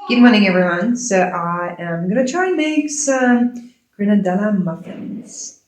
Good morning, everyone. So I am gonna try and make some Granadilla muffins.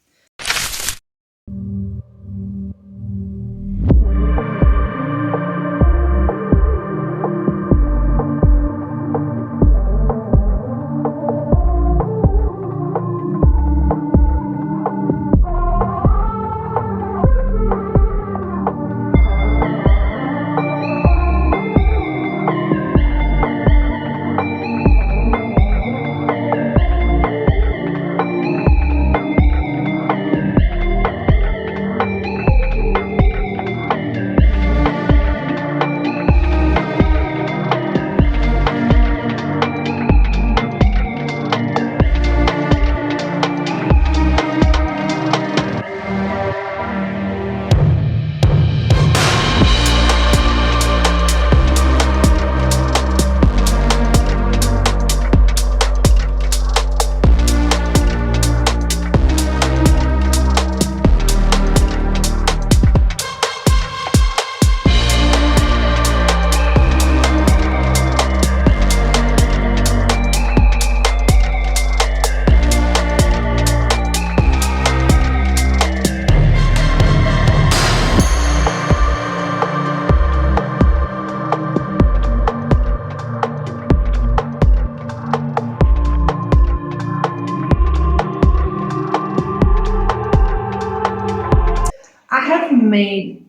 I have made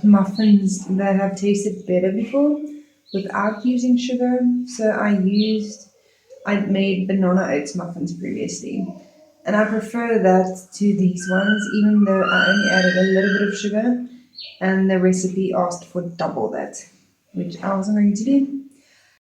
muffins that have tasted better before without using sugar. So I made banana oats muffins previously. And I prefer that to these ones, even though I only added a little bit of sugar and the recipe asked for double that, which I wasn't going to do.